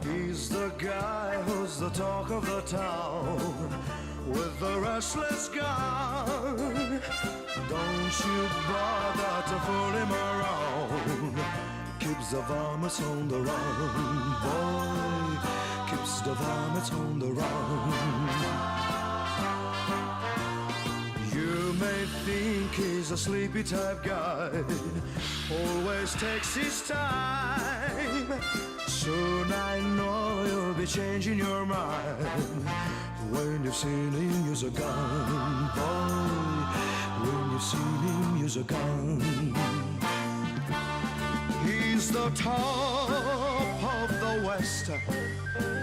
He's the guy who's the talk of the town with the restless gun. Don't you bother to fool him around. Keeps the varmints on the run, boy. Keeps the varmints on the run. You may think he's a sleepy type guy, always takes his time. Soon I know you'll be changing your mind when you've seen him use a gun, boy. When you've seen him use a gun. He's the top of the West,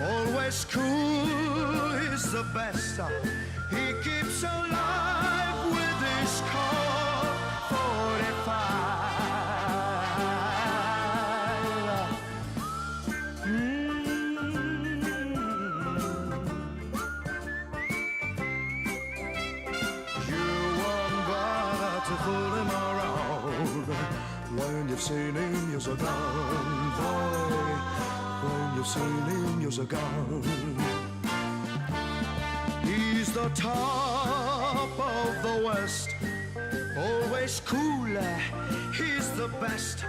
always cool, he's the best. He keeps alive with his Colt 45. You won't bother to fool him around when you've seen him use a gun, boy. When you've seen him use a gun. He's the top of the West, always cooler, he's the best.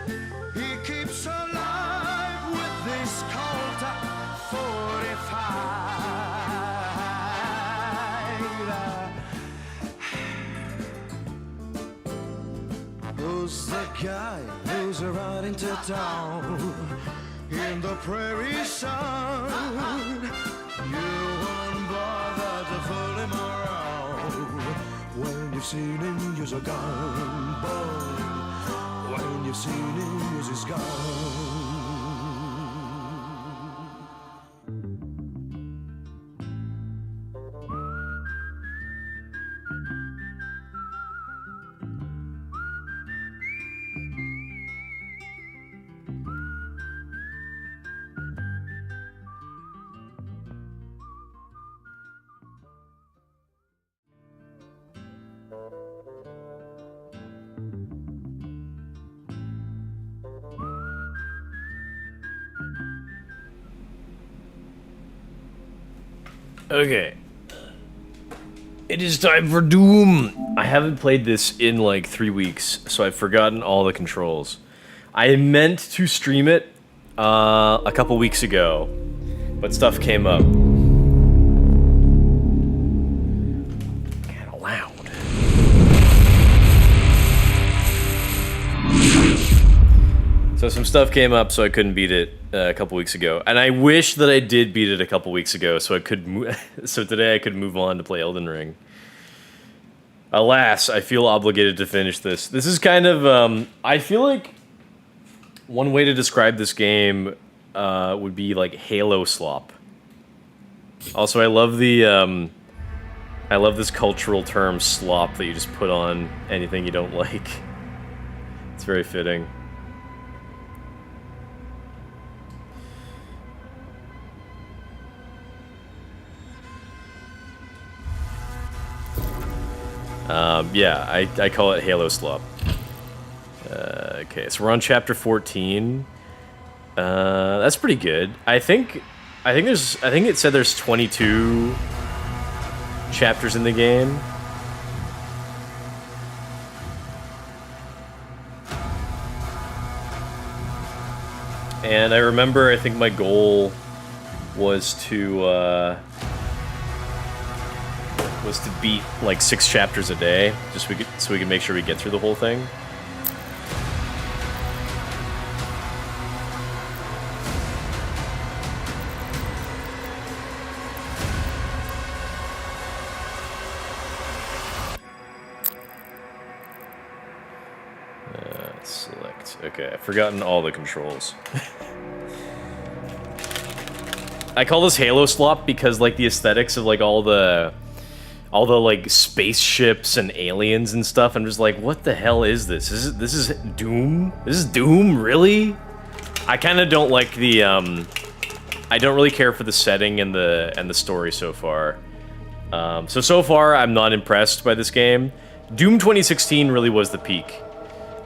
He keeps alive with this Colt 45. Who's the guy who's riding to town in the prairie sun? You won't bother to fool him around when you've seen him use a gun, boy. When you've seen him use his gun. Okay. It is time for Doom! I haven't played this in like 3 weeks, so I've forgotten all the controls. I meant to stream it a couple weeks ago, but stuff came up. Kinda loud. So some stuff came up, so I couldn't beat it a couple weeks ago, and I wish that I did beat it a couple weeks ago, so I could. So today I could move on to play Elden Ring. Alas, I feel obligated to finish this. This is kind of. I feel like one way to describe this game would be like Halo slop. Also, I love the. I love this cultural term slop that you just put on anything you don't like. It's very fitting. Yeah, I call it Halo slop. Okay, so we're on chapter 14. That's pretty good. I think it said there's 22 chapters in the game. And I remember, I think my goal was to beat like 6 chapters a day, just so we could make sure we get through the whole thing. Select. Okay, I've forgotten all the controls. I call this Halo slop because like the aesthetics of like all the like spaceships and aliens and stuff, I'm just like, what the hell is this? This is Doom? This is Doom, really? I kind of don't like the I don't really care for the setting and the story so far. So far, I'm not impressed by this game. Doom 2016 really was the peak.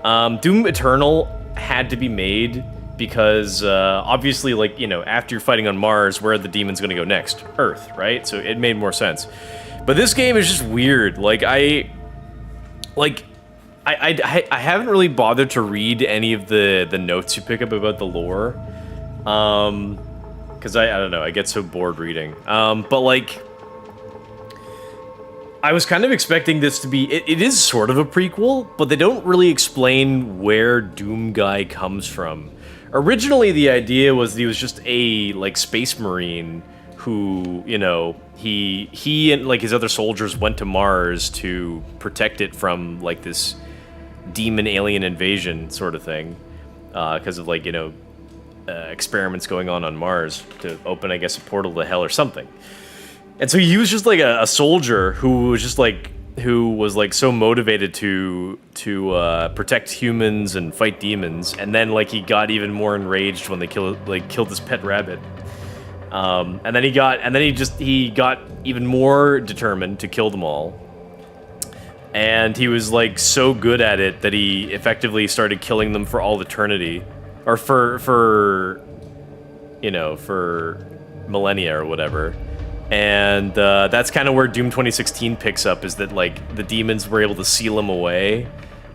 Doom Eternal had to be made because, obviously, like, you know, after you're fighting on Mars, where are the demons gonna go next? Earth, right? So it made more sense. But this game is just weird. Like, I haven't really bothered to read any of the notes you pick up about the lore. Because I don't know, I get so bored reading. But, like, I was kind of expecting this to be... It is sort of a prequel, but they don't really explain where Doom Guy comes from. Originally, the idea was that he was just a, like, space marine who, you know, he and, like, his other soldiers went to Mars to protect it from, like, this demon alien invasion sort of thing. Because of, like, you know, experiments going on Mars to open, I guess, a portal to hell or something. And so he was just like a soldier who was just like so motivated to protect humans and fight demons, and then like he got even more enraged when they killed his pet rabbit. And then he got even more determined to kill them all. And he was like so good at it that he effectively started killing them for all eternity, or for millennia or whatever. And that's kind of where Doom 2016 picks up, is that like the demons were able to seal him away,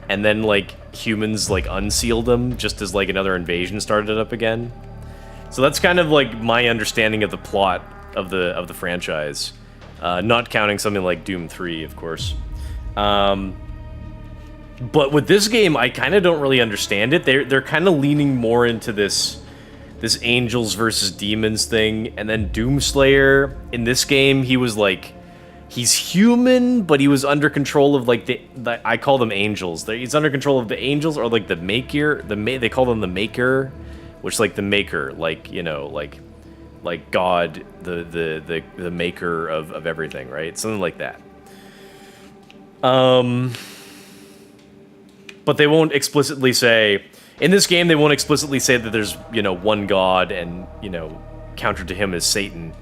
and then like humans like unsealed them just as like another invasion started up again. So that's kind of like my understanding of the plot of the franchise, not counting something like Doom 3, of course. But with this game, I kind of don't really understand it. They're kind of leaning more into this angels versus demons thing, and then Doomslayer, in this game, he was like, he's human, but he was under control of like the I call them angels. He's under control of the angels, or like the maker, they call them the maker, which like the maker, like, you know, like God, the maker of everything, right? Something like that. But they won't explicitly say... In this game, they won't explicitly say that there's, you know, one god and, you know, counter to him is Satan.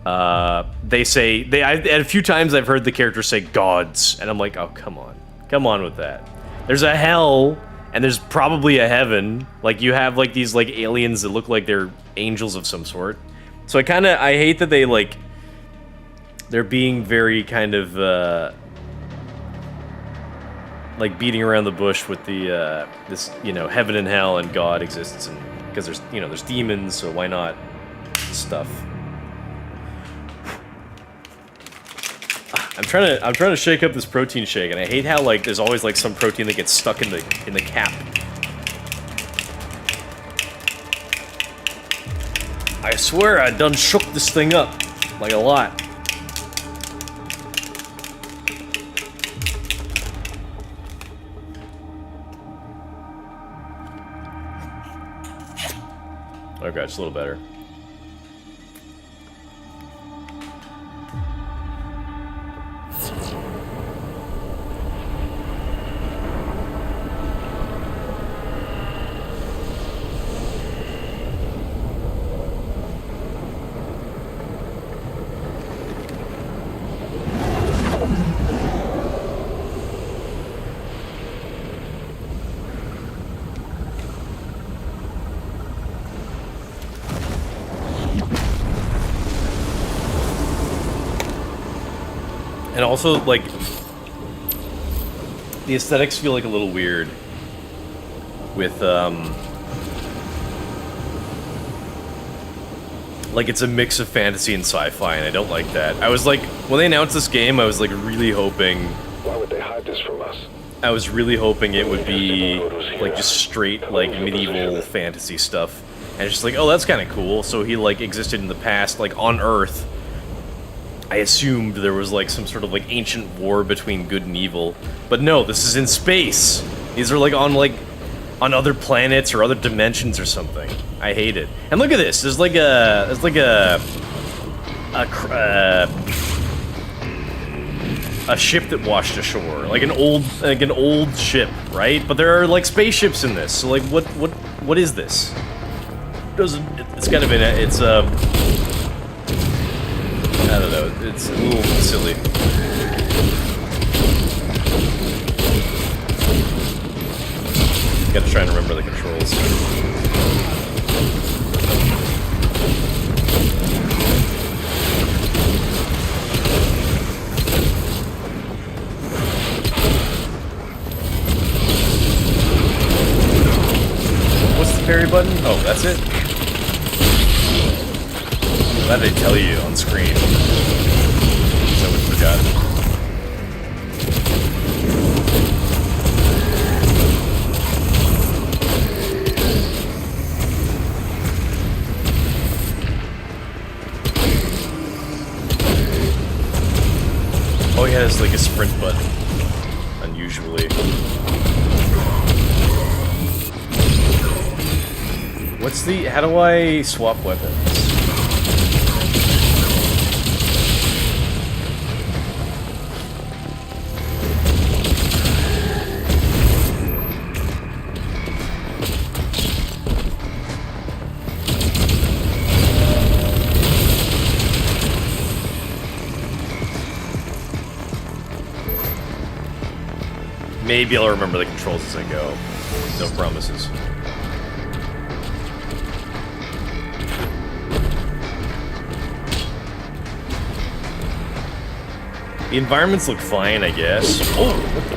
They say... a few times I've heard the characters say gods, and I'm like, oh, come on. Come on with that. There's a hell, and there's probably a heaven. Like, you have, like, these, like, aliens that look like they're angels of some sort. So I hate that they, like... They're being very kind of, like beating around the bush with the this, you know, heaven and hell and God exists, and because there's, you know, there's demons, so why not stuff. I'm trying to shake up this protein shake, and I hate how like there's always like some protein that gets stuck in the cap. I swear I done shook this thing up like a lot. Okay, just a little better. And also, like, the aesthetics feel like a little weird with, like, it's a mix of fantasy and sci-fi, and I don't like that. I was like, when they announced this game, I was like really hoping... Why would they hide this from us? I was really hoping it would be, like, just straight, like, medieval fantasy stuff. And it's just like, oh, that's kind of cool. So he, like, existed in the past, like, on Earth. I assumed there was, like, some sort of, like, ancient war between good and evil. But no, this is in space! These are, like, on other planets or other dimensions or something. I hate it. And look at this! There's, like, a ship that washed ashore. Like an old ship, right? But there are, like, spaceships in this. So, like, what is this? doesn't. It's kind of it's I don't know. It's a little silly. Gotta try and remember the controls. What's the parry button? Oh, that's it? Glad they tell you on screen. So we forgot. Oh, he has like a sprint button. Unusually. What's the... How do I swap weapons? Maybe I'll remember the controls as I go. No promises. The environments look fine, I guess. Oh, what the...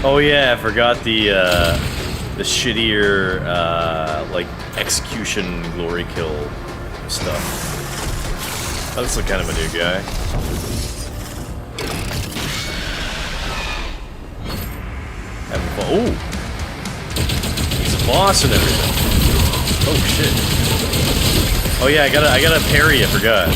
Oh yeah, I forgot the shittier, like, execution glory kill stuff. Oh, this looks kind of a new guy. Having fun. Ooh! He's a boss and everything. Oh shit. Oh yeah, I gotta parry, I forgot.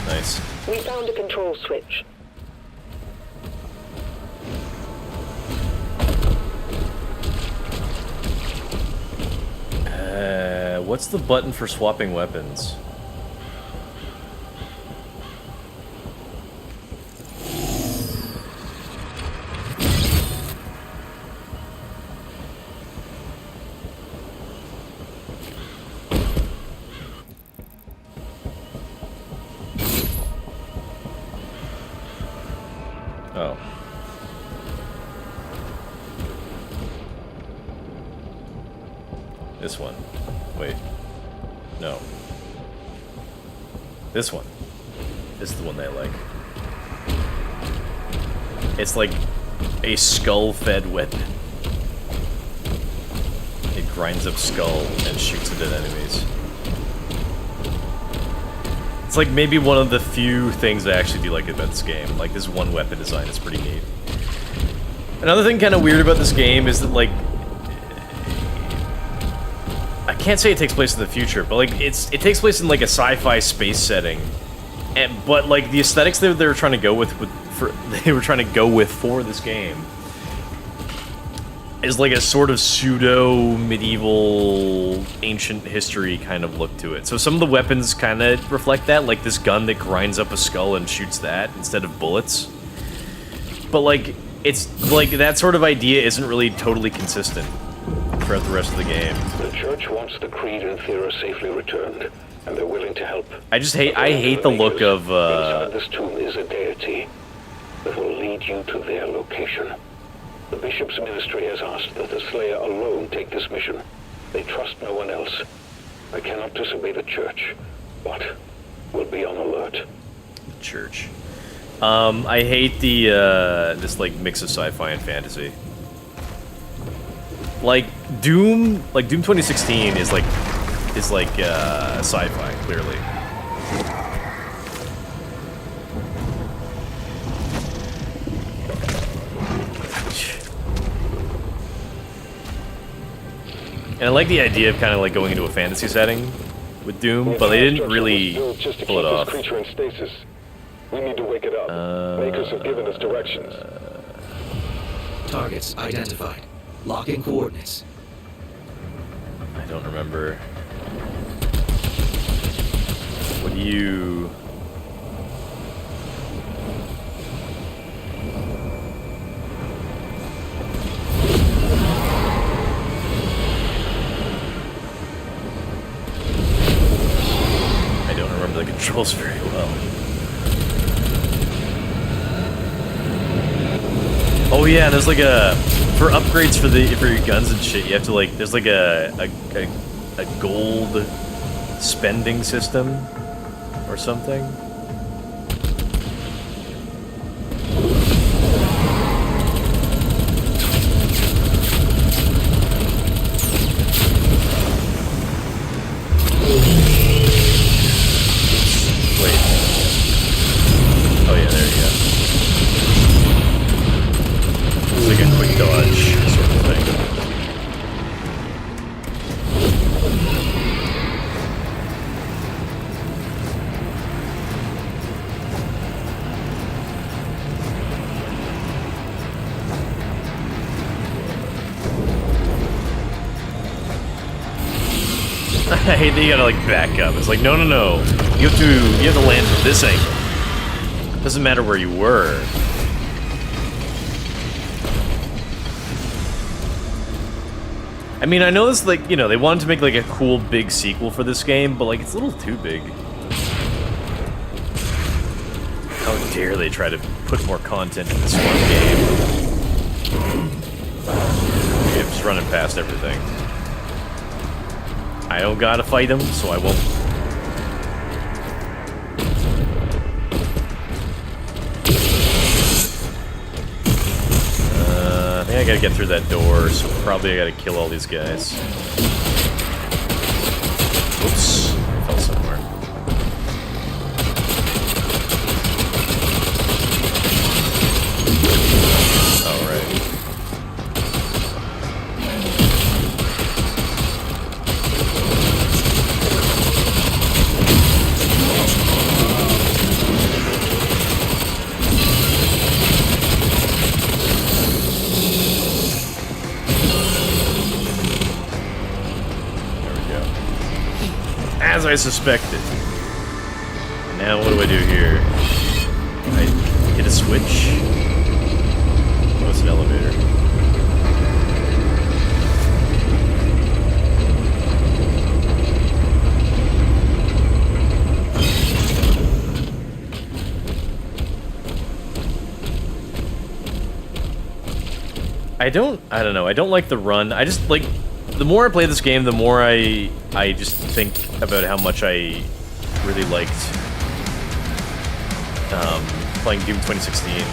Nice. We found a control switch. What's the button for swapping weapons? Oh. This one. Wait. No. This one. This is the one that I like. It's like a skull-fed weapon. It grinds up skull and shoots it at enemies. It's like maybe one of the few things I actually do like about this game. Like, this one weapon design is pretty neat. Another thing kind of weird about this game is that, like, I can't say it takes place in the future, but like it takes place in like a sci-fi space setting, but like the aesthetics they were trying to go with for this game is like a sort of pseudo medieval ancient history kind of look to it. So some of the weapons kind of reflect that, like this gun that grinds up a skull and shoots that instead of bullets. But like it's like that sort of idea isn't really totally consistent throughout the rest of the game. The church wants the creed and Thera safely returned, and they're willing to help. I hate the look of inside this tomb is a deity that will lead you to their location. The bishop's ministry has asked that the Slayer alone take this mission. They trust no one else. I cannot disobey the church, but will be on alert. Church. I hate the this like mix of sci-fi and fantasy. Like Doom 2016 is like sci-fi, clearly. And I like the idea of kind of like going into a fantasy setting with Doom, but they didn't really pull it off. Creature in stasis. We need to wake it up. Makers have given us directions. Targets identified. Locking coordinates. I don't remember. What do you... I don't remember the controls very well. Oh yeah, there's like a... For upgrades for your guns and shit, you have to like... There's like a gold spending system or something. Wait. Oh yeah, there you go. It's like a quick dodge sort of thing. I hate that you gotta like back up. It's like no. You have to land from this angle. Doesn't matter where you were. I mean, I know this, like, you know, they wanted to make, like, a cool big sequel for this game, but, like, it's a little too big. How dare they try to put more content in this one game. I'm just running past everything. I don't gotta fight him, so I won't. I think I gotta get through that door, so probably I gotta kill all these guys. Oops, I fell somewhere. Alright. As I suspected. Now what do I do here? I hit a switch? Oh, it's an elevator. I don't know. I don't like the run. I just like... The more I play this game, the more I just think about how much I really liked playing Doom 2016.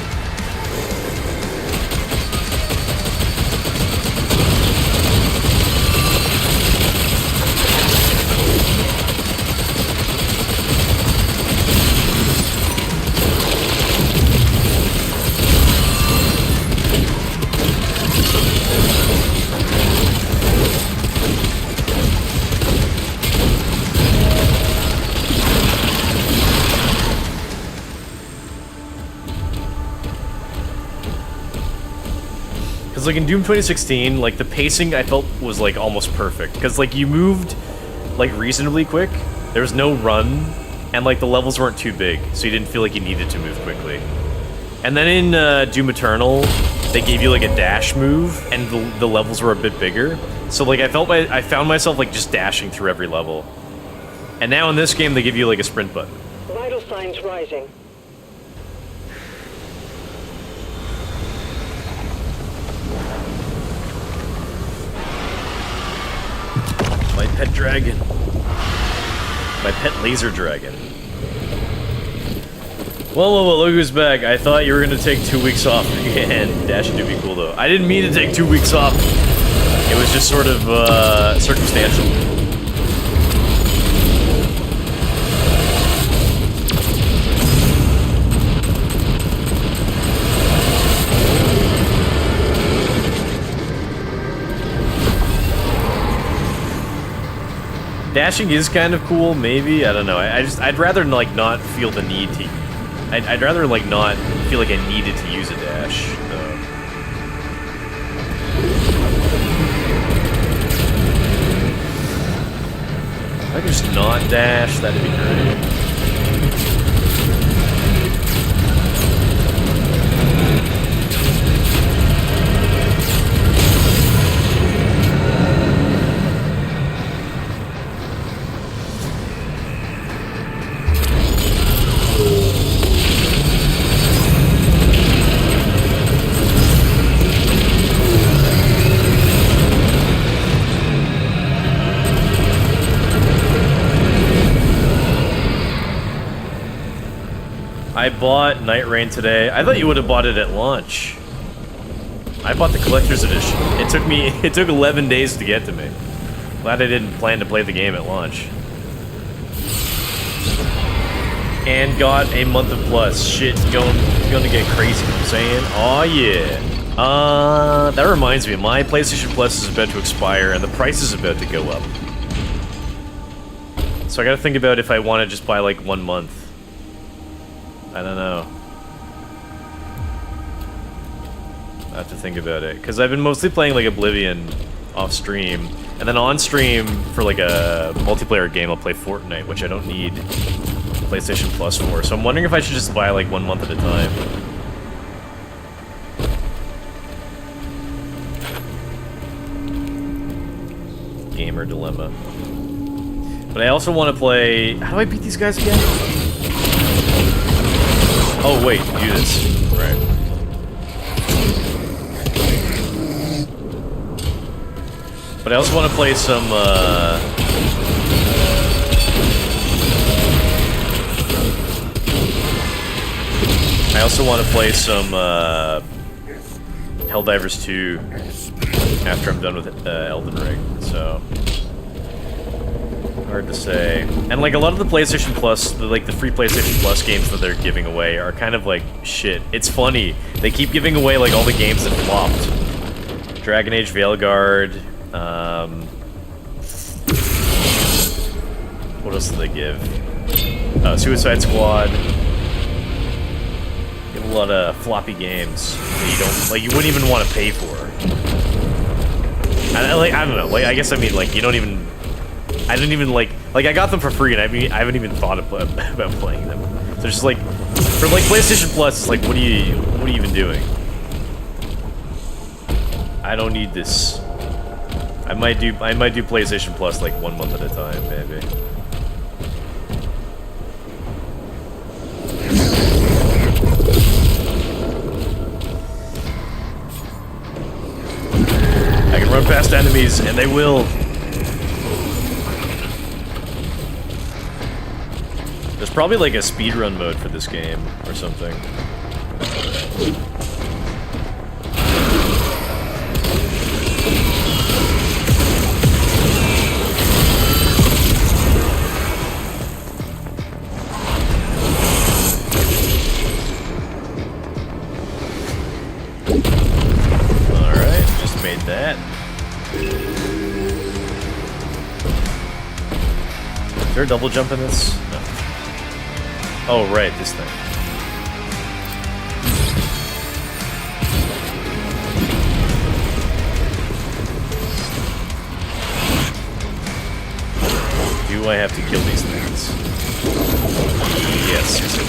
Like in Doom 2016, like the pacing I felt was like almost perfect because like you moved like reasonably quick. There was no run, and like the levels weren't too big, so you didn't feel like you needed to move quickly. And then in Doom Eternal, they gave you like a dash move, and the levels were a bit bigger. So like I found myself like just dashing through every level. And now in this game, they give you like a sprint button. Vital signs rising. My pet dragon. My pet laser dragon. Whoa, look who's back. I thought you were gonna take 2 weeks off again. Dashing to be cool though. I didn't mean to take 2 weeks off. It was just sort of, circumstantial. Dashing is kind of cool, maybe. I don't know. I'd rather like not feel the need to. I'd rather like not feel like I needed to use a dash. If I could just not dash, that'd be great. I bought Night Rain today. I thought you would have bought it at launch. I bought the collector's edition. It took 11 days to get to me. Glad I didn't plan to play the game at launch. And got a month of plus. Shit's gonna get crazy, you know what I'm saying? Oh yeah. That reminds me, my PlayStation Plus is about to expire and the price is about to go up. So I gotta think about if I want to just buy like 1 month. I don't know. I have to think about it. Because I've been mostly playing like Oblivion off stream. And then on stream for like a multiplayer game I'll play Fortnite, which I don't need PlayStation Plus for. So I'm wondering if I should just buy like 1 month at a time. Gamer dilemma. But I also want to play... How do I beat these guys again? Oh wait, do this. Right. But I also want to play some, I also want to play some, Helldivers 2 after I'm done with Elden Ring, so... Hard to say. And like a lot of the PlayStation Plus, the free PlayStation Plus games that they're giving away are kind of like shit. It's funny. They keep giving away like all the games that flopped. Dragon Age Veilguard. What else did they give? Suicide Squad. Give a lot of floppy games that you don't like. You wouldn't even want to pay for. I don't know. Like I guess I mean like you don't even. I didn't even like I got them for free and I haven't even thought about playing them. So it's just like for like PlayStation Plus, it's like what are you even doing? I don't need this. I might do PlayStation Plus like 1 month at a time, maybe. I can run past enemies and they will. There's probably like a speedrun mode for this game or something. Alright, just made that. Is there a double jump in this? No. Oh, right, this thing. Do I have to kill these things? Yes, yes, I do.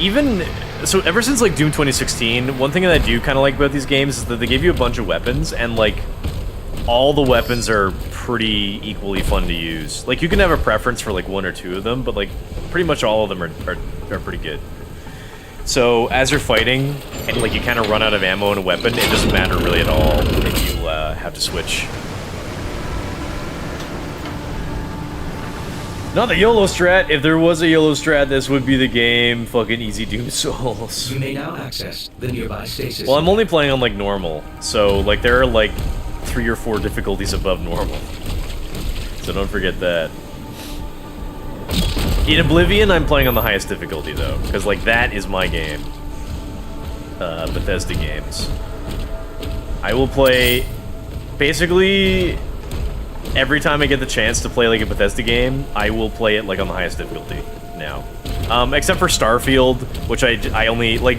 even so, ever since like Doom 2016, one thing that I do kind of like about these games is that they give you a bunch of weapons, and like all the weapons are pretty equally fun to use. Like you can have a preference for like one or two of them, but like pretty much all of them are pretty good. So as you're fighting and like you kind of run out of ammo and a weapon, it doesn't matter really at all if you have to switch. Not the YOLO strat. If there was a YOLO strat, this would be the game. Fucking easy Doom Souls. You may now access the nearby stasis. Well, I'm only playing on like normal, so like there are like 3 or 4 difficulties above normal. So don't forget that. In Oblivion, I'm playing on the highest difficulty though, because like that is my game. Bethesda games. I will play basically every time I get the chance to play like a Bethesda game, I will play it like on the highest difficulty now. Except for Starfield, which I only like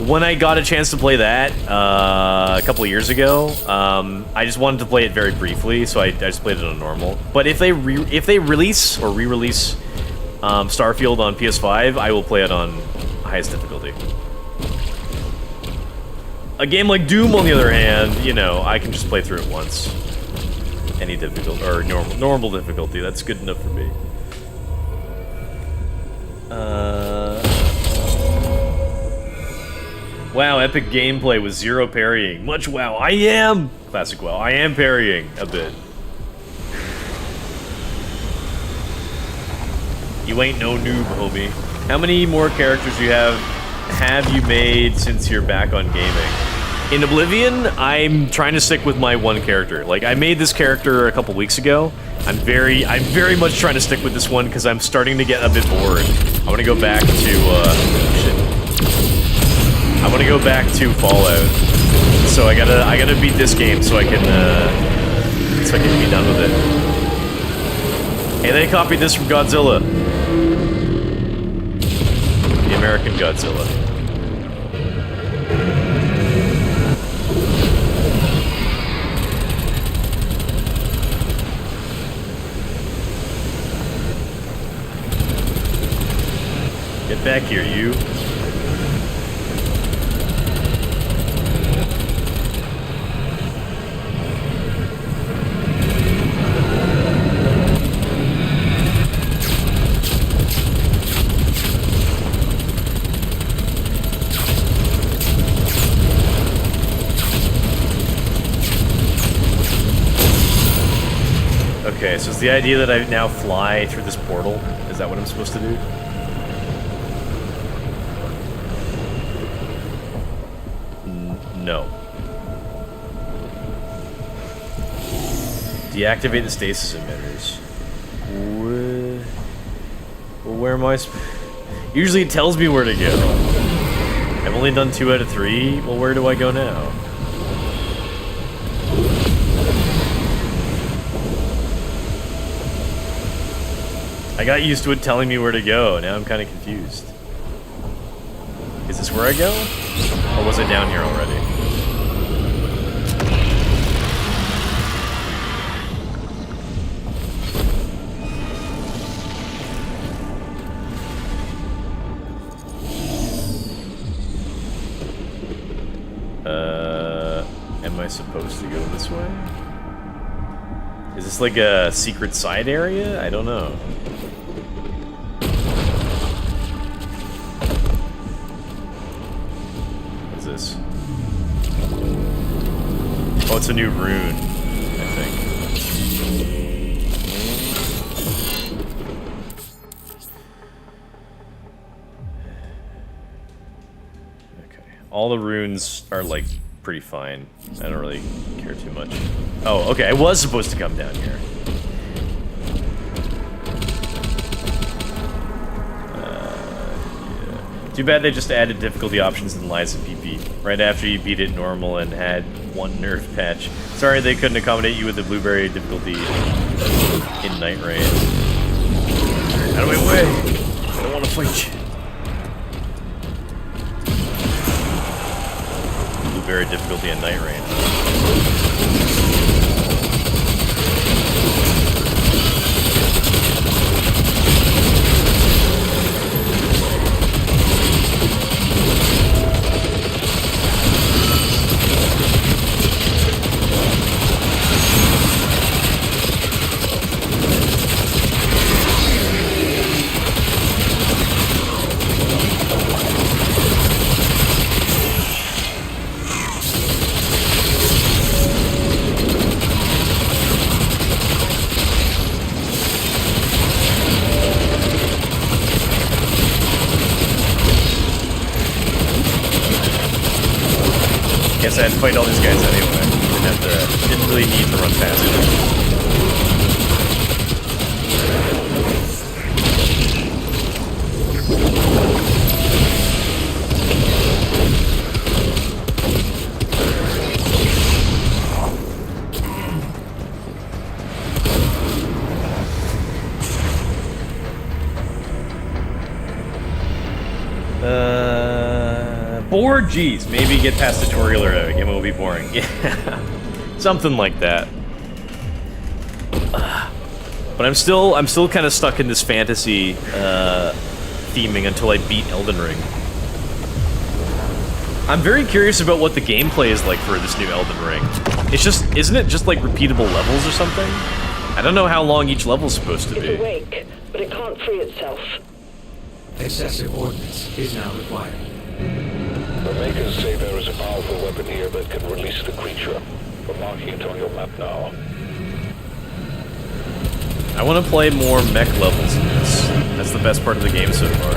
when I got a chance to play that a couple of years ago. I just wanted to play it very briefly, so I just played it on normal. But if they release or re-release Starfield on PS5, I will play it on highest difficulty. A game like Doom, on the other hand, you know, I can just play through it once. Any difficulty or normal difficulty, that's good enough for me. Wow, epic gameplay with 0 parrying. Much WoW. I am classic WoW. I am parrying a bit. You ain't no noob, homie. How many more characters have you made since you're back on gaming? In Oblivion, I'm trying to stick with my one character. Like, I made this character a couple weeks ago. I'm very much trying to stick with this one because I'm starting to get a bit bored. I want to go back to, shit. I want to go back to Fallout. So I gotta beat this game so I can be done with it. Hey, they copied this from Godzilla. The American Godzilla. Get back here, you. Okay, so is the idea that I now fly through this portal? Is that what I'm supposed to do? No. Deactivate the stasis emitters. Well, where am I? Usually it tells me where to go. I've only done 2 out of 3. Well, where do I go now? I got used to it telling me where to go. Now I'm kind of confused. Is this where I go? Or was I down here already? Am I supposed to go this way? Is this like a secret side area? I don't know. What's this? Oh, it's a new rune, I think. Okay. All the runes are like pretty fine. I don't really care too much. Oh, okay, I was supposed to come down here. Yeah. Too bad they just added difficulty options in Lies of PP right after you beat it normal and had one nerf patch. Sorry they couldn't accommodate you with the blueberry difficulty in Night Rain. Out of my way! I don't want to fight you. Very difficulty in Night Rain. Guess I had to fight all these guys anyway. Didn't really need to run fast enough. Bored? Jeez, maybe get past the tutorial or the game will be boring. Yeah, something like that. But I'm still kind of stuck in this fantasy theming until I beat Elden Ring. I'm very curious about what the gameplay is like for this new Elden Ring. Isn't it just like repeatable levels or something? I don't know how long each level's supposed to be. It's awake, but it can't free itself. Excessive ordnance is now required. The makers say there is a powerful weapon here that can release the creature. I'm marking it on your map now. I want to play more mech levels in this. That's the best part of the game so far.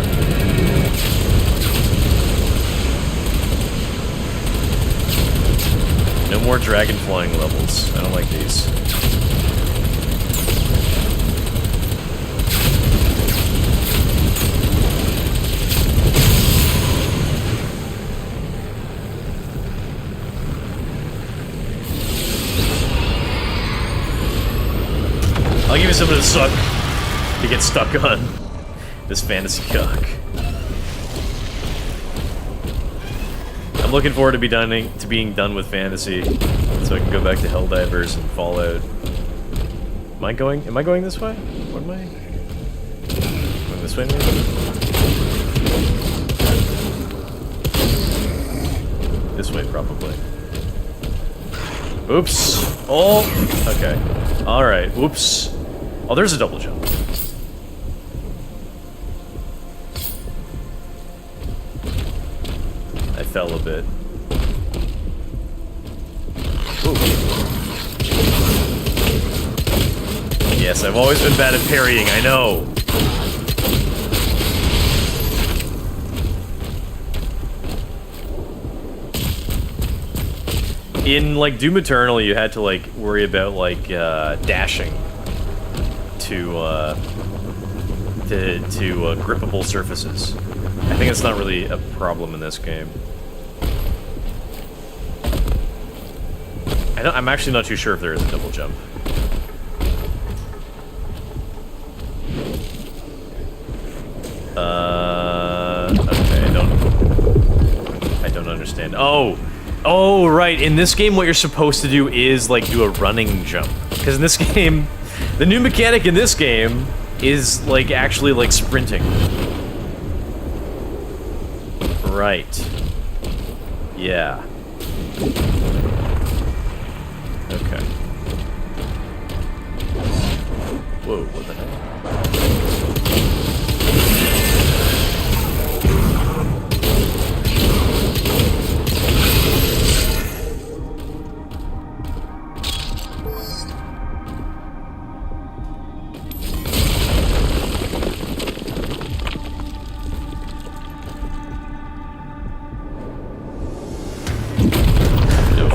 No more dragon flying levels. I don't like these. I'll give you something to suck to get stuck on this fantasy cock. I'm looking forward to being done with fantasy, so I can go back to Helldivers and Fallout. Am I going this way? What am I? Going this way, maybe? This way, probably. Oops. Oh, okay. Alright, oops. Oh, there's a double jump. I fell a bit. Ooh. Yes, I've always been bad at parrying, I know. In, like, Doom Eternal, you had to, like, worry about, like, dashing to grippable surfaces. I think it's not really a problem in this game. I'm actually not too sure if there is a double jump. Okay, I don't understand. Oh, right. In this game, what you're supposed to do is, like, do a running jump. Because in this game, the new mechanic in this game is, like, actually, like, sprinting. Right. Yeah. Okay. Whoa, what the hell?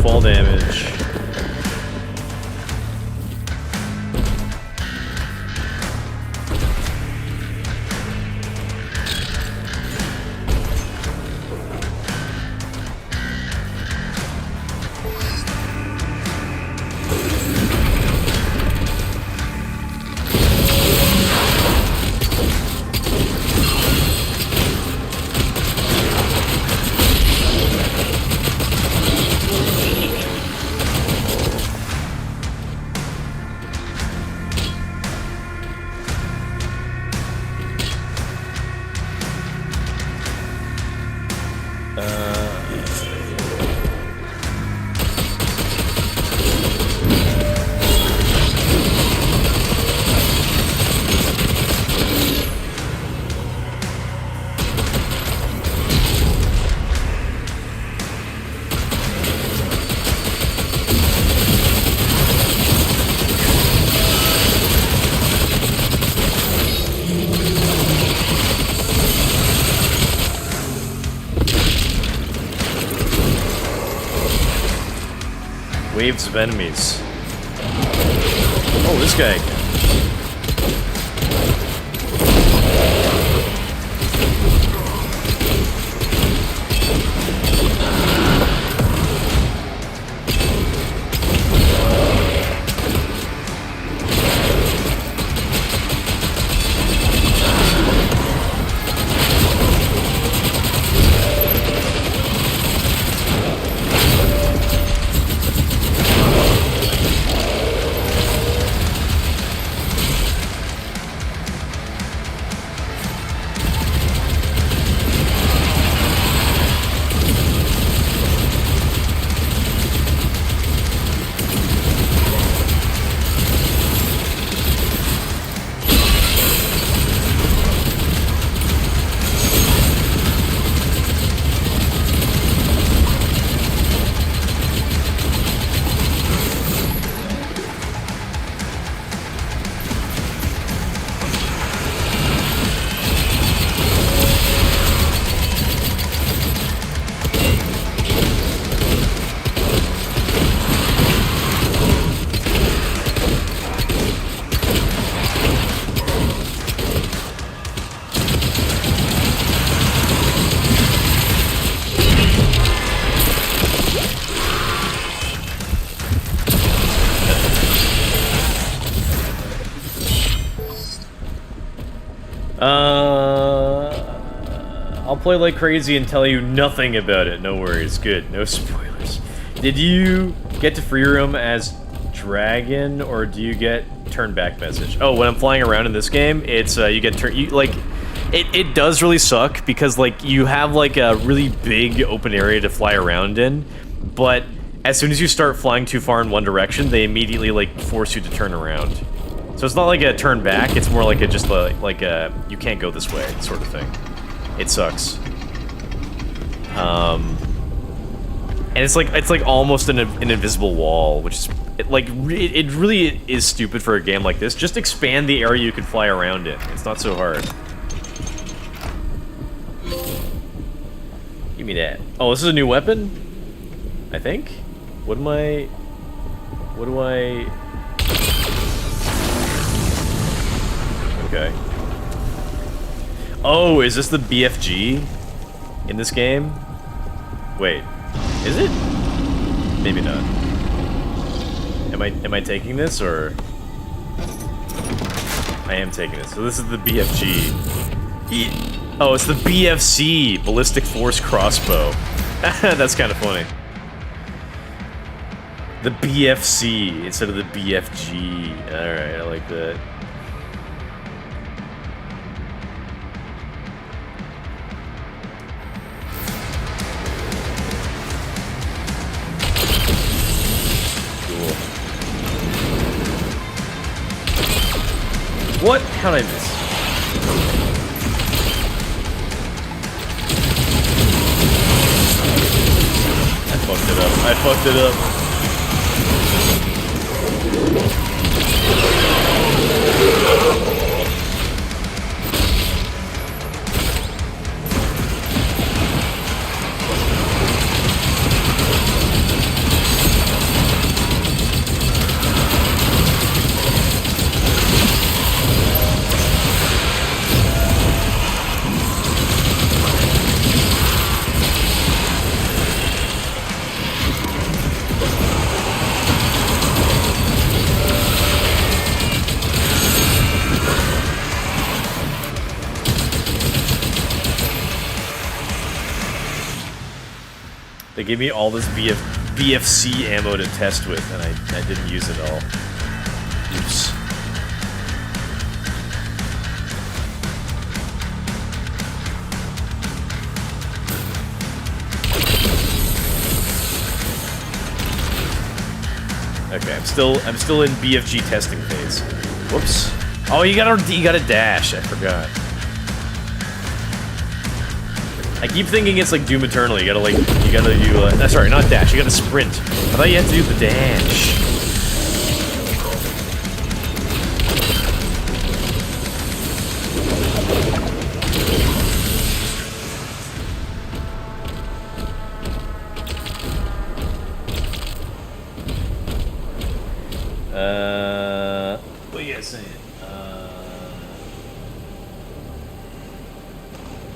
Fall damage. Waves of enemies. Oh, this guy again. I'll play like crazy and tell you nothing about it. No worries. Good. No spoilers. Did you get to free roam as dragon, or do you get turn back message? Oh, when I'm flying around in this game, it's you get turn. It does really suck because like you have like a really big open area to fly around in, but as soon as you start flying too far in one direction, they immediately like force you to turn around. So it's not like a turn back, it's more like a just like a you can't go this way sort of thing. It sucks. And it's like almost an invisible wall, which is it really is stupid for a game like this. Just expand the area you can fly around in. It's not so hard. Give me that. Oh, this is a new weapon? I think? What do I... Okay. Oh, is this the BFG in this game? Wait, is it? Maybe not. Am I taking this, or... I am taking this. So this is the BFG. Oh, it's the BFC, Ballistic Force Crossbow. That's kind of funny. The BFC instead of the BFG. Alright, I like that. Cool. What? How'd I miss? I fucked it up. I fucked it up. They gave me all this BFC ammo to test with, and I didn't use it all. Oops. Okay, I'm still in BFG testing phase. Whoops. Oh, you gotta dash. I forgot. I keep thinking it's like Doom Eternal. You gotta do. Sorry, not dash. You gotta sprint. I thought you had to do the dash. What are you guys saying?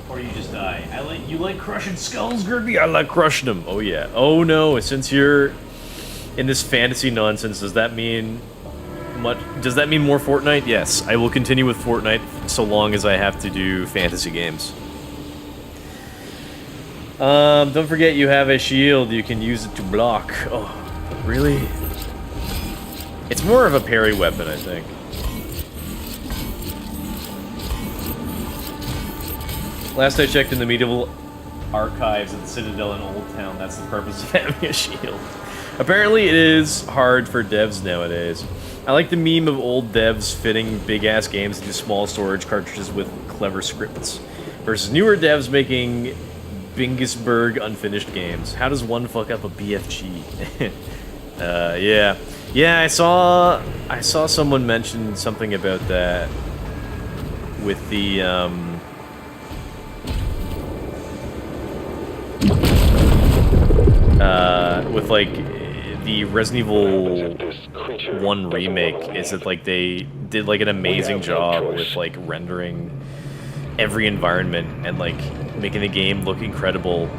Or you just die. You like crushing skulls, Gerby? I like crushing them. Oh yeah. Oh no, since you're in this fantasy nonsense, does that mean more Fortnite? Yes, I will continue with Fortnite so long as I have to do fantasy games. Don't forget you have a shield. You can use it to block. Oh, really? It's more of a parry weapon, I think. Last I checked in the medieval archives of the Citadel in Old Town, that's the purpose of having a shield. Apparently it is hard for devs nowadays. I like the meme of old devs fitting big-ass games into small storage cartridges with clever scripts, versus newer devs making Bingisburg unfinished games. How does one fuck up a BFG? Yeah. Yeah, I saw someone mention something about that with the, with like the Resident Evil 1 remake, is that like they did like an amazing job with like rendering every environment and like making the game look incredible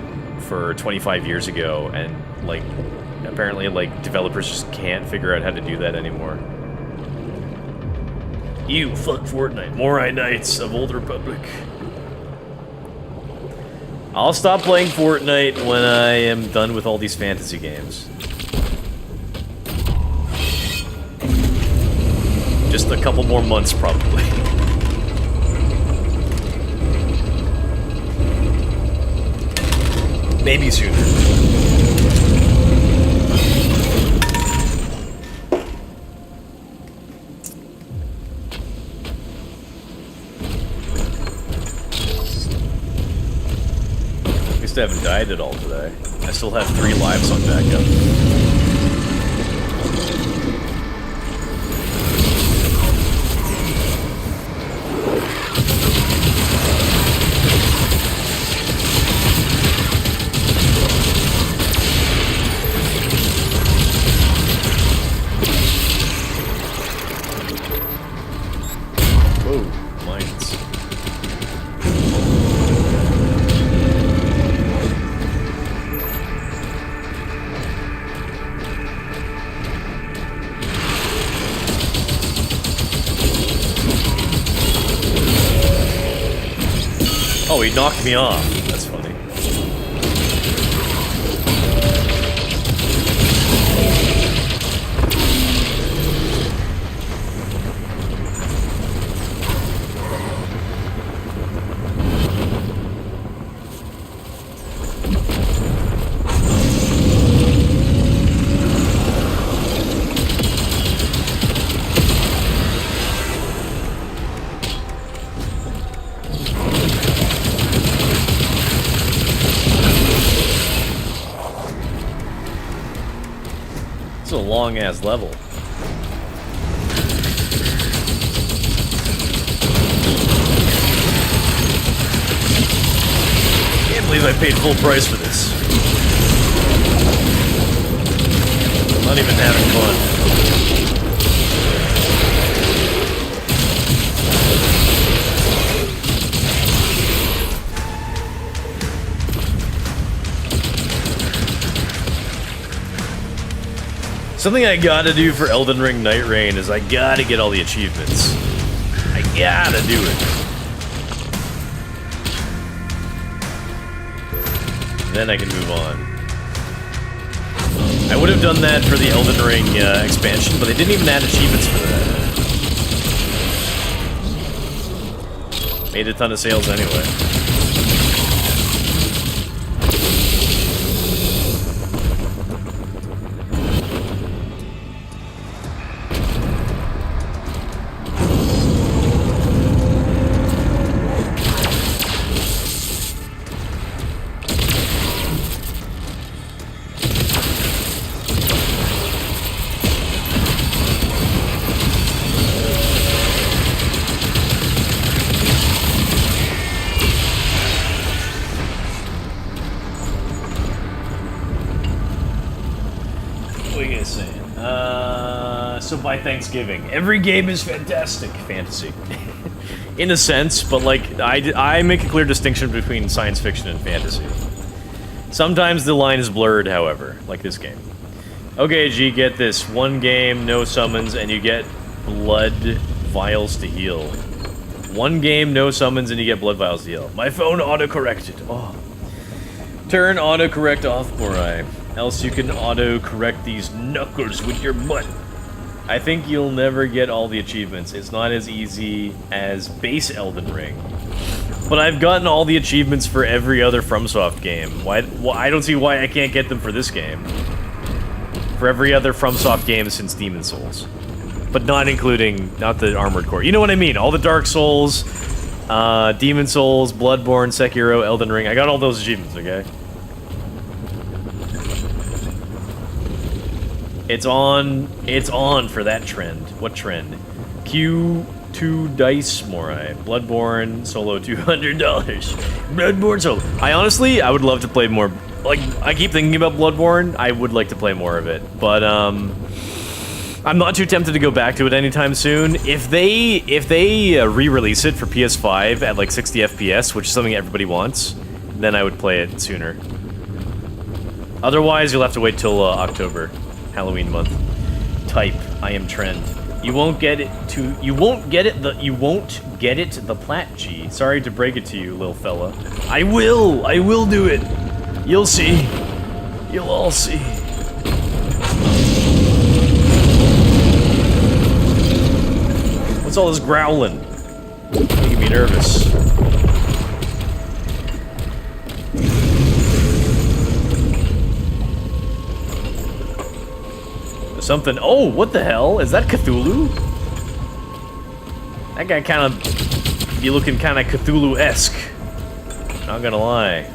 for 25 years ago, and like apparently like developers just can't figure out how to do that anymore. You fuck Fortnite, Morai Knights of Old Republic. I'll stop playing Fortnite when I am done with all these fantasy games. Just a couple more months, probably. Maybe sooner. At least I haven't died at all today. I still have 3 lives on backup. Oh, he knocked me off. That's funny. It's a long-ass level. Can't believe I paid full price for this. I'm not even having fun. Something I gotta do for Elden Ring Night Rain is I gotta get all the achievements. I gotta do it. Then I can move on. I would have done that for the Elden Ring expansion, but they didn't even add achievements for that. Made a ton of sales anyway. What are you guys saying? So by Thanksgiving, every game is fantastic. Fantasy. In a sense, but like, I make a clear distinction between science fiction and fantasy. Sometimes the line is blurred, however, like this game. Okay, G, get this. One game, no summons, and you get blood vials to heal. One game, no summons, and you get blood vials to heal. My phone auto-corrected. Oh. Turn autocorrect off, Morai. Else you can autocorrect these knuckles with your butt. I think you'll never get all the achievements. It's not as easy as base Elden Ring. But I've gotten all the achievements for every other FromSoft game. Why I don't see why I can't get them for this game. For every other FromSoft game since Demon Souls. But not the Armored Core. You know what I mean? All the Dark Souls, Demon Souls, Bloodborne, Sekiro, Elden Ring. I got all those achievements, okay? It's on for that trend. What trend? Q2 Dice Morai. Bloodborne Solo $200. Bloodborne Solo. I would love to play more. Like, I keep thinking about Bloodborne. I would like to play more of it. But, I'm not too tempted to go back to it anytime soon. If they re-release it for PS5 at like 60 FPS, which is something everybody wants, then I would play it sooner. Otherwise, you'll have to wait till October. Halloween month. Type, I am trend. You won't get it the plat G. Sorry to break it to you, little fella. I will do it. You'll see. You'll all see. What's all this growling? Making me nervous. Something. Oh, what the hell? Is that Cthulhu? That guy kind of be looking kind of Cthulhu-esque. Not gonna lie.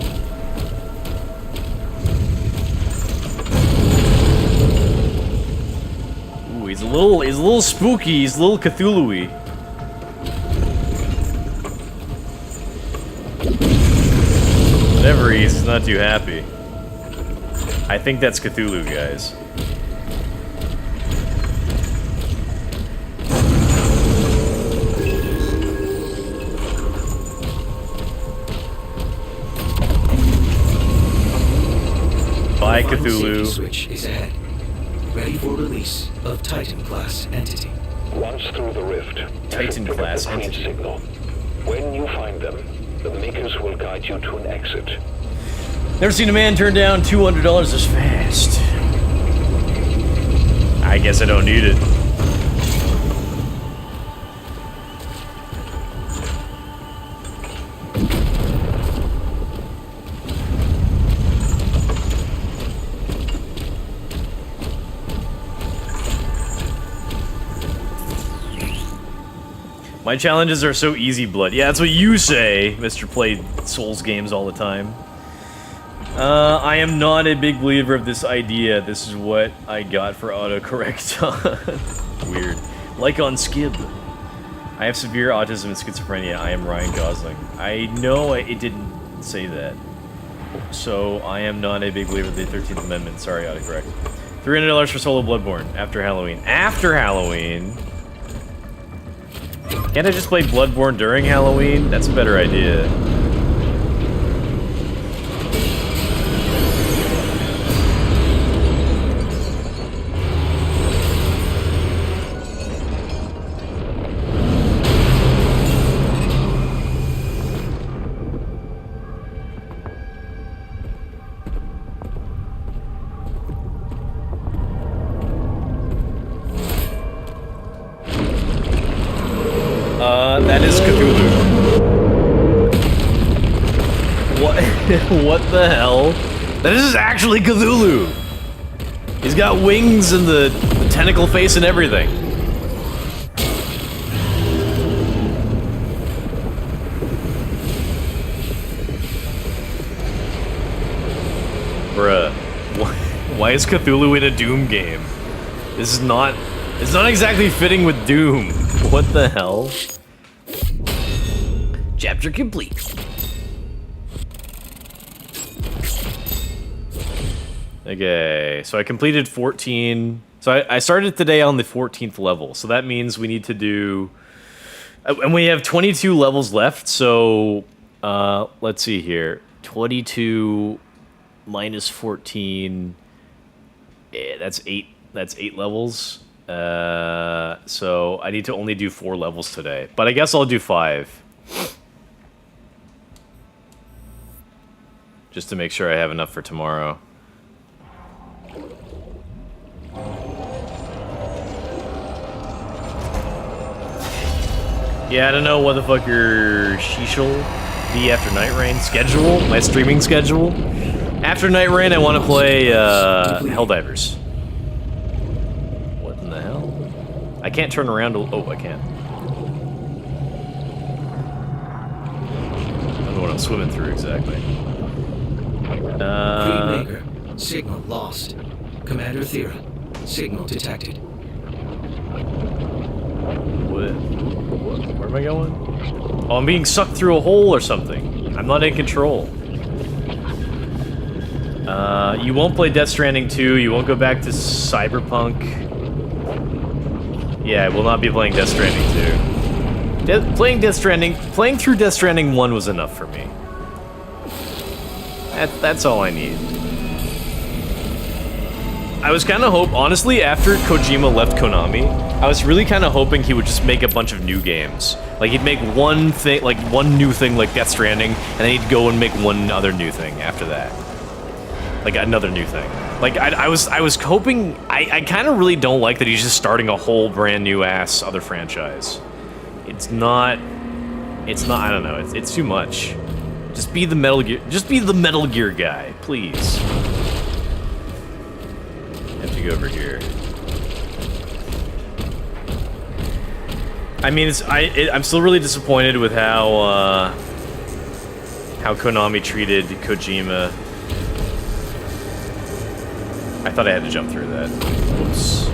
Ooh, he's a little spooky. He's a little Cthulhu-y. Whatever he is, he's not too happy. I think that's Cthulhu, guys. By Cthulhu. Switch is ahead. Ready for release of Titan-class entity. Once through the rift, Titan-class entity. Signal. When you find them, the Makers will guide you to an exit. Never seen a man turn down $200 as fast. I guess I don't need it. My challenges are so easy, blood. Yeah, that's what you say, Mr. Play Souls games all the time. I am not a big believer of this idea. This is what I got for autocorrect. Weird. Like on Skib. I have severe autism and schizophrenia. I am Ryan Gosling. I know it didn't say that. So, I am not a big believer of the 13th Amendment. Sorry, autocorrect. $300 for solo Bloodborne. After Halloween. After Halloween? Can't I just play Bloodborne during Halloween? That's a better idea. That is Cthulhu. What? What the hell? That is actually Cthulhu! He's got wings and the tentacle face and everything. Bruh. Why is Cthulhu in a Doom game? This is not... It's not exactly fitting with Doom. What the hell? Chapter complete. Okay, so I completed 14 So I started today on the 14th level. So that means we need to do... And we have 22 levels left, so... let's see here. 22 minus 14... that's 8. That's 8 levels. So I need to only do 4 levels today. But I guess I'll do 5. Just to make sure I have enough for tomorrow. Yeah, I don't know what the fuck your sheesh'll be after Night Rain schedule, my streaming schedule. After Night Rain, I want to play Helldivers. What in the hell? I can't turn around. Oh, I can. I don't know what I'm swimming through exactly. Greenmaker, signal lost. Commander Thera, signal detected. Where am I going? Oh, I'm being sucked through a hole or something. I'm not in control. You won't play Death Stranding 2. You won't go back to Cyberpunk. Yeah, I will not be playing Death Stranding 2. Playing through Death Stranding 1 was enough for me. That's all I need. I was kind of honestly, after Kojima left Konami, I was really kind of hoping he would just make a bunch of new games. Like, he'd make one thing, like, one new thing like Death Stranding, and then he'd go and make one other new thing after that. Like, another new thing. Like, I was hoping... I kind of really don't like that he's just starting a whole brand new ass other franchise. It's not... I don't know, it's too much. Just be the Metal Gear guy, please. I have to go over here. I mean, I'm still really disappointed with how Konami treated Kojima. I thought I had to jump through that. Whoops.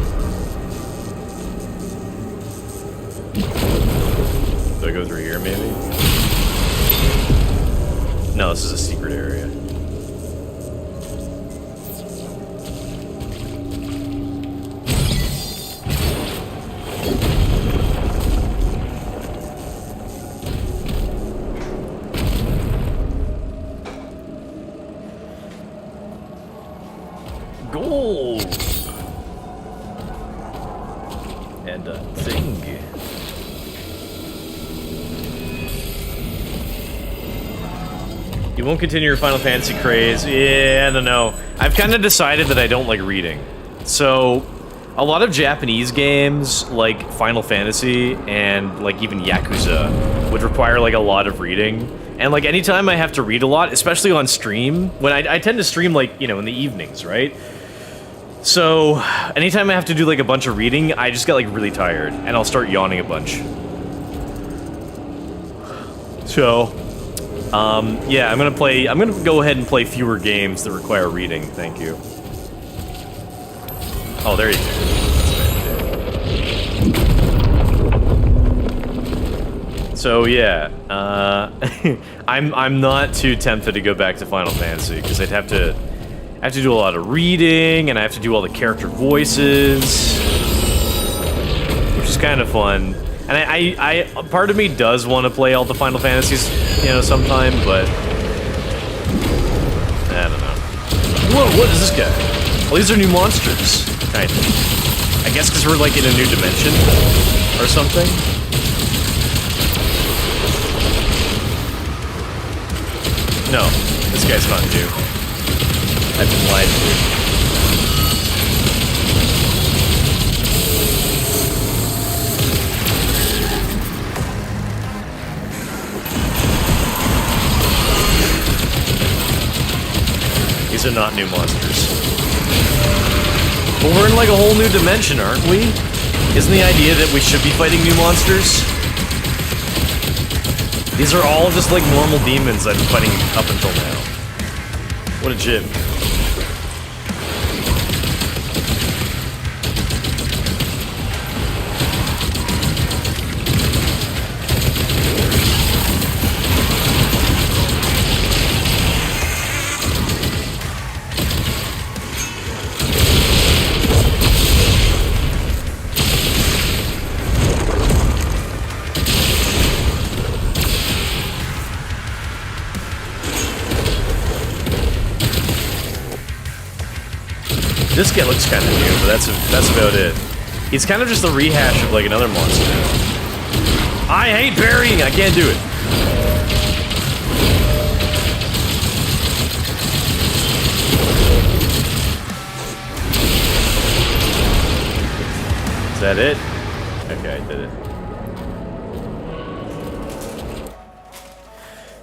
Do I go through here, maybe? No, this is a secret area. Gold! And a thing. You won't continue your Final Fantasy craze? Yeah, I don't know. I've kind of decided that I don't like reading. So, a lot of Japanese games, like Final Fantasy and like even Yakuza, would require like a lot of reading. And like anytime I have to read a lot, especially on stream, when I tend to stream like, you know, in the evenings, right? So, anytime I have to do like a bunch of reading, I just get like really tired, and I'll start yawning a bunch. So, yeah, I'm gonna go ahead and play fewer games that require reading, thank you. Oh, there you go. So yeah, I'm not too tempted to go back to Final Fantasy, because I have to do a lot of reading, and I have to do all the character voices, which is kind of fun. And I part of me does want to play all the Final Fantasies, you know, sometime, but I don't know. Whoa, what is this guy? Well, these are new monsters, kind of. I guess because we're like in a new dimension or something. No, this guy's not new. I've been lied to. These are not new monsters. But we're in like a whole new dimension, aren't we? Isn't the idea that we should be fighting new monsters? These are all just like normal demons I've been fighting up until now. What a jib. This guy looks kind of new, but that's about it. He's kind of just a rehash of like another monster. I hate burying. I can't do it. Is that it? Okay, I did it.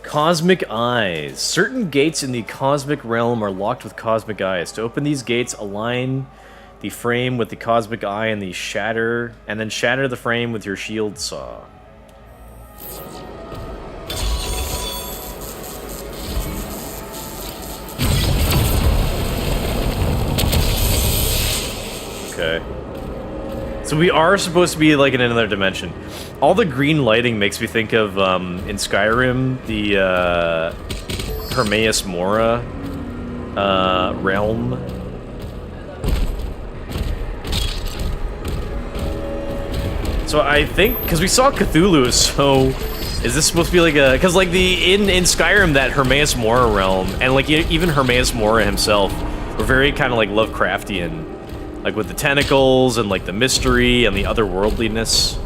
Cosmic Eyes. Certain gates in the cosmic realm are locked with cosmic eyes. To open these gates, align the frame with the cosmic eye and then shatter the frame with your shield saw. Okay. So we are supposed to be like in another dimension. All the green lighting makes me think of in Skyrim the Hermaeus Mora realm. So I think because we saw Cthulhu, so is this supposed to be like a because like the in Skyrim that Hermaeus Mora realm and like even Hermaeus Mora himself were very kind of like Lovecraftian. Like with the tentacles and like the mystery and the otherworldliness.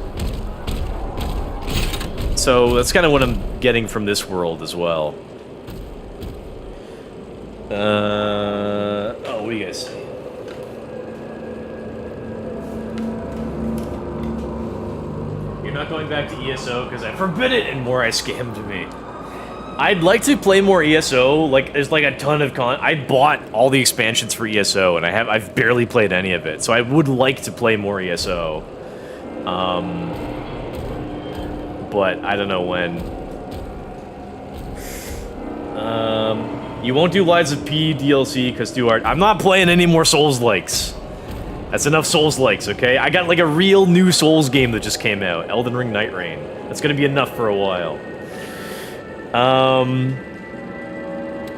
So that's kind of what I'm getting from this world as well. Oh, what do you guys say? You're not going back to ESO because I forbid it and Morai scammed me. I'd like to play more ESO. Like, there's like a ton of I bought all the expansions for ESO, and I've barely played any of it. So I would like to play more ESO. But I don't know when. You won't do Lies of P DLC because Stuart, I'm not playing any more Souls-likes. That's enough Souls-likes, okay? I got like a real new Souls game that just came out, Elden Ring Night Rain. That's gonna be enough for a while.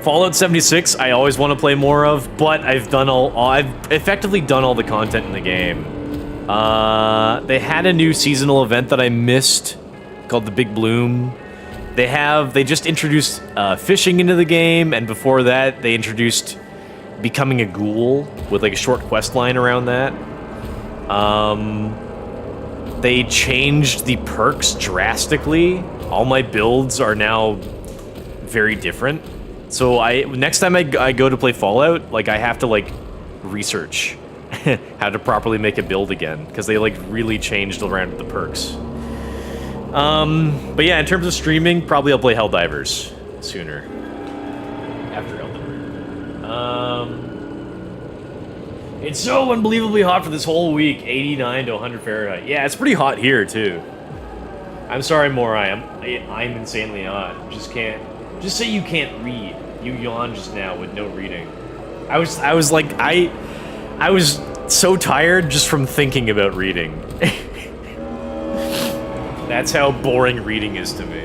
Fallout 76, I always want to play more of, but I've effectively done all the content in the game. They had a new seasonal event that I missed called the Big Bloom. They just introduced fishing into the game, and before that, they introduced becoming a ghoul with like a short quest line around that. They changed the perks drastically. All my builds are now very different. So next time I go to play Fallout, like I have to like research how to properly make a build again because they like really changed around the perks. But yeah, in terms of streaming, probably I'll play Helldivers sooner. After Elden Ring. It's so unbelievably hot for this whole week, 89 to 100 Fahrenheit. Yeah, it's pretty hot here too. I'm sorry, Morai. I'm insanely hot. Just say you can't read. You yawned just now with no reading. I was so tired just from thinking about reading. That's how boring reading is to me.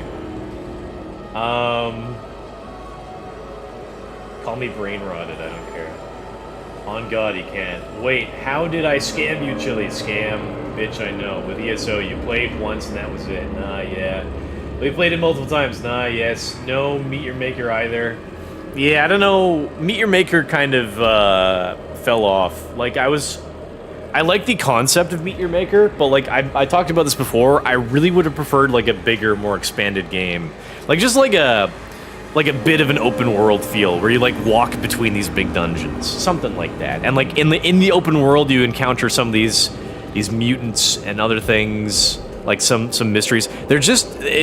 Call me brain rotted. I don't care. On God, he can't. Wait, how did I scam you, Chili? Scam. Bitch, I know. With ESO, you played once and that was it. Nah, yeah. We played it multiple times. Nah, yes. No Meet Your Maker either. Yeah, I don't know. Meet Your Maker kind of fell off. Like, I like the concept of Meet Your Maker, but like, I talked about this before. I really would have preferred like a bigger, more expanded game. Like, just like a bit of an open world feel where you like walk between these big dungeons. Something like that. And like in the open world you encounter some of these mutants and other things, like some mysteries. It's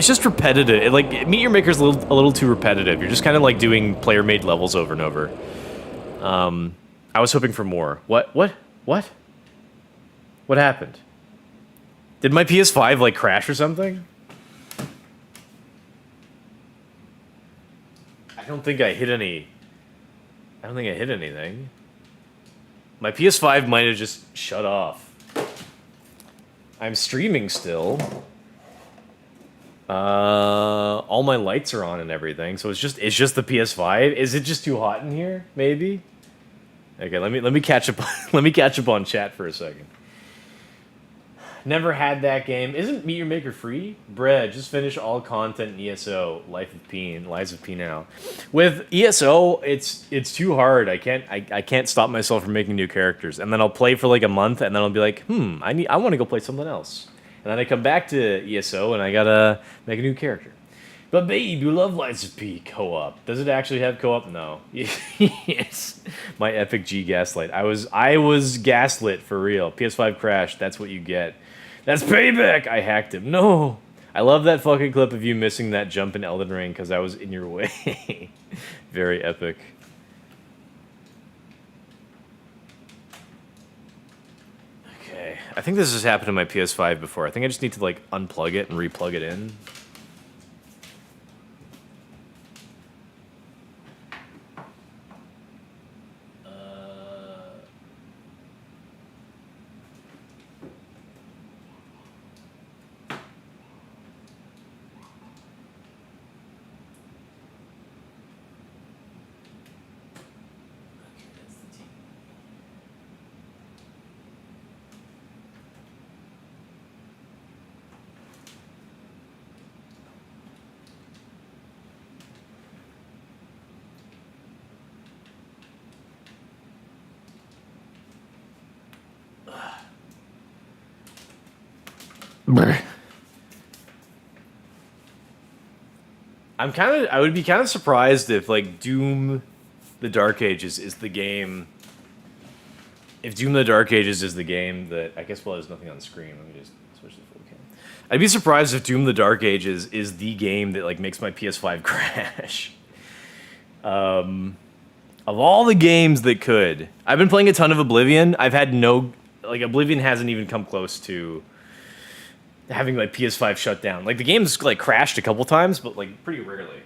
just repetitive. Like Meet Your Maker's a little too repetitive. You're just kind of like doing player-made levels over and over. I was hoping for more. What happened? Did my PS5 like crash or something? I don't think I hit anything. My PS5 might have just shut off. I'm streaming still. All my lights are on and everything, so it's just the PS5. Is it just too hot in here? Maybe. Okay, let me catch up. Let me catch up on chat for a second. Never had that game. Isn't Meet Your Maker free? Bruh, just finish all content in ESO. Lies of P now. With ESO, it's too hard. I can't stop myself from making new characters. And then I'll play for like a month, and then I'll be like, I want to go play something else. And then I come back to ESO, and I gotta make a new character. But babe, you love Lies of P co-op. Does it actually have co-op? No. Yes. My epic G gaslight. I was gaslit for real. PS5 crashed. That's what you get. That's payback. I hacked him. No. I love that fucking clip of you missing that jump in Elden Ring because I was in your way. Very epic. Okay. I think this has happened to my PS5 before. I think I just need to like unplug it and replug it in. I would be kind of surprised if like Doom the Dark Ages is the game. If Doom the Dark Ages is the game that I guess there's nothing on the screen. Let me just switch to full cam. I'd be surprised if Doom the Dark Ages is the game that like makes my PS5 crash. Of all the games that could, I've been playing a ton of Oblivion. I've had no like Oblivion hasn't even come close to having my PS5 shut down. Like the game's like crashed a couple times, but like pretty rarely.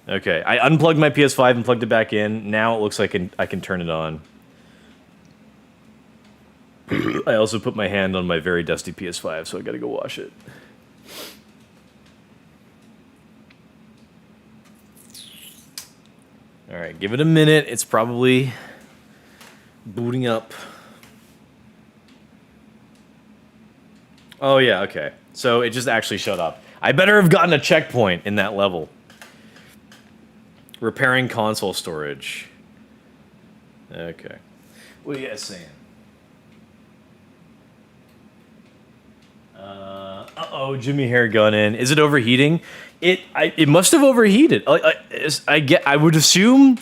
Okay, I unplugged my PS5 and plugged it back in. Now it looks like I can turn it on. I also put my hand on my very dusty PS5, so I gotta go wash it. Alright, give it a minute. It's probably booting up. Oh yeah, okay. So it just actually shut up. I better have gotten a checkpoint in that level. Repairing console storage. Okay. What are you guys saying? Uh-oh, Jimmy Hair gun in. Is it overheating? It must have overheated. I would assume.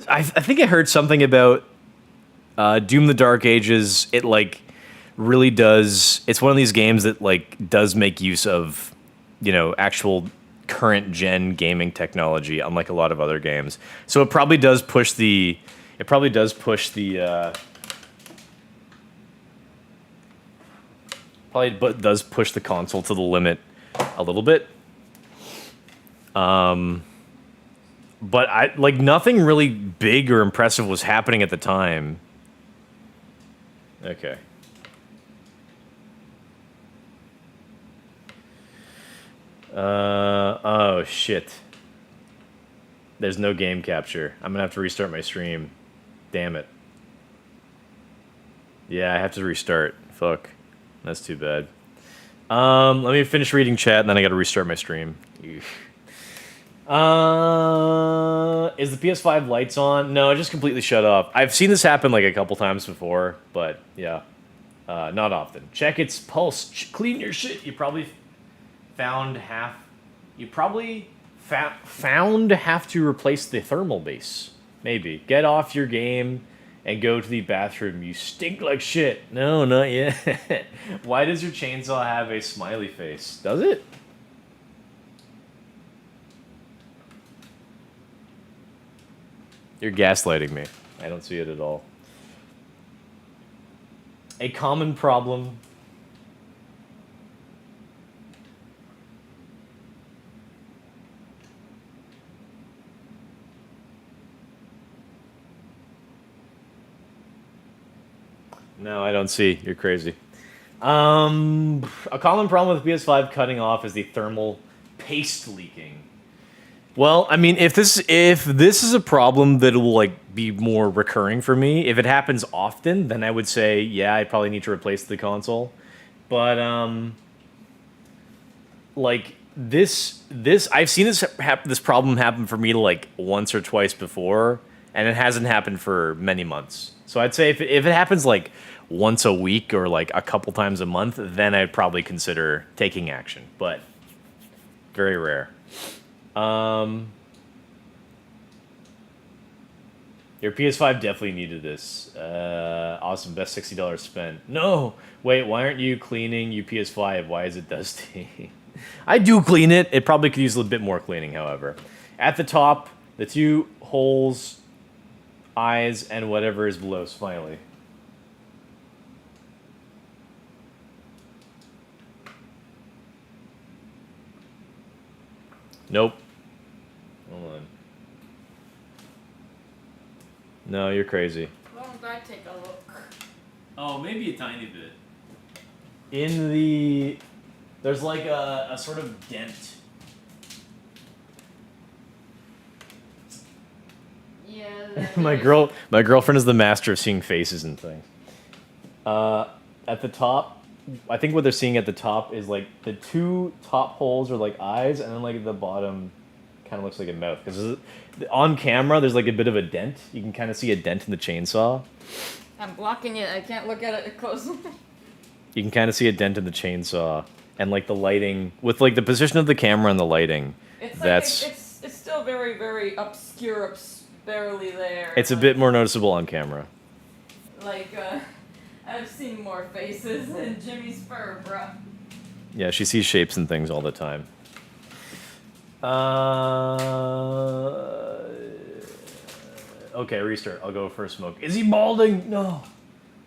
I think I heard something about Doom the Dark Ages. It like really does. It's one of these games that like does make use of, you know, actual current gen gaming technology, unlike a lot of other games. So it probably does push the. Probably does push the console to the limit a little bit. But I like nothing really big or impressive was happening at the time. Okay. Oh shit. There's no game capture. I'm gonna have to restart my stream. Damn it. Yeah, I have to restart. Fuck. That's too bad. Let me finish reading chat and then I gotta restart my stream. Is the PS5 lights on? No, it just completely shut off. I've seen this happen like a couple times before, but yeah. Not often. Check its pulse. Clean your shit. You probably found have to replace the thermal base. Maybe. Get off your game and go to the bathroom. You stink like shit. No, not yet. Why does your chainsaw have a smiley face? Does it? You're gaslighting me. I don't see it at all. A common problem. No, I don't see. You're crazy. A common problem with PS5 cutting off is the thermal paste leaking. Well, I mean, if this is a problem that will like be more recurring for me, if it happens often, then I would say, yeah, I probably need to replace the console. But like this I've seen this problem happen for me like once or twice before, and it hasn't happened for many months. So I'd say if it happens like once a week or like a couple times a month, then I'd probably consider taking action. But very rare. Your PS5 definitely needed this. Awesome, best $60 spent. No, wait, why aren't you cleaning your PS5? Why is it dusty? I do clean it. It probably could use a little bit more cleaning, however. At the top, the two holes, eyes, and whatever is below Smiley. Nope. Hold on. No, you're crazy. Why don't I take a look? Oh, maybe a tiny bit. In the... There's like a sort of dent. Yeah. my girlfriend is the master of seeing faces and things. At the top, I think what they're seeing at the top is like the two top holes are like eyes, and then like the bottom kind of looks like a mouth. Because on camera, there's like a bit of a dent. You can kind of see a dent in the chainsaw. I'm blocking it. I can't look at it close. You can kind of see a dent in the chainsaw, and like the lighting with like the position of the camera and the lighting. It's that's like it's still very, very obscure, barely there. it's a bit more noticeable on camera. Like I've seen more faces than Jimmy's fur, bruh. Yeah, she sees shapes and things all the time. Okay, restart. I'll go for a smoke. Is he balding? No.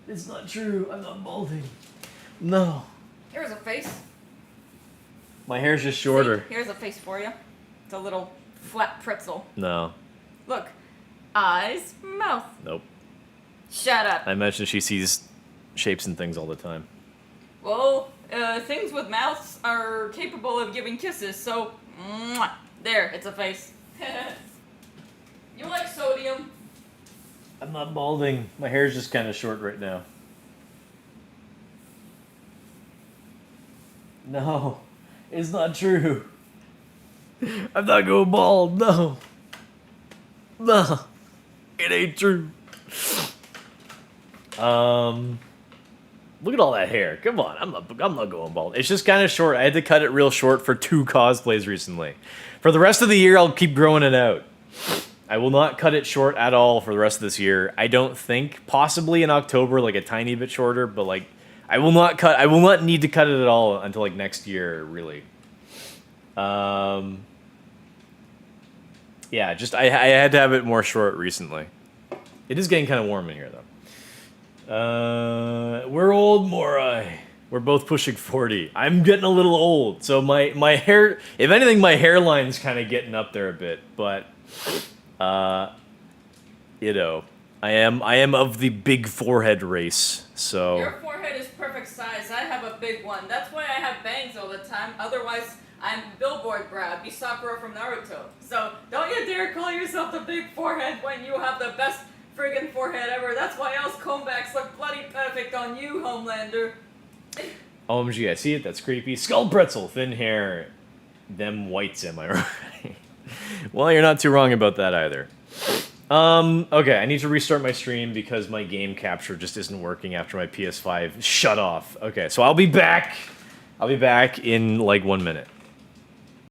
It's not true. I'm not balding. No. Here's a face. My hair's just shorter. See, here's a face for you. It's a little flat pretzel. No. Look. Eyes, mouth. Nope. Shut up. I mentioned she sees shapes and things all the time. Well, things with mouths are capable of giving kisses, so... Mwah, there, it's a face. You like sodium? I'm not balding. My hair's just kind of short right now. No. It's not true. I'm not going bald. No. No. It ain't true. Look at all that hair. Come on, I'm not going bald. It's just kind of short. I had to cut it real short for 2 cosplays recently. For the rest of the year, I'll keep growing it out. I will not cut it short at all for the rest of this year. I don't think. Possibly in October, like a tiny bit shorter, but like I will not need to cut it at all until like next year, really. Yeah, just I had to have it more short recently. It is getting kind of warm in here though. We're old, Morai. We're both pushing 40. I'm getting a little old, so my hair, if anything, my hairline's kind of getting up there a bit. But, you know, I am of the big forehead race. So Your forehead is perfect size. I have a big one. That's why I have bangs all the time. Otherwise, I'm billboard brow. I'd be Sakura from Naruto. So don't you dare call yourself the big forehead when you have the best friggin' forehead ever. That's why else comebacks look bloody perfect on you, Homelander. OMG, I see it. That's creepy. Skull pretzel, thin hair, them whites. Am I right? Well, you're not too wrong about that either. Okay, I need to restart my stream because my game capture just isn't working after my PS5 shut off. Okay, so I'll be back. I'll be back in like 1 minute.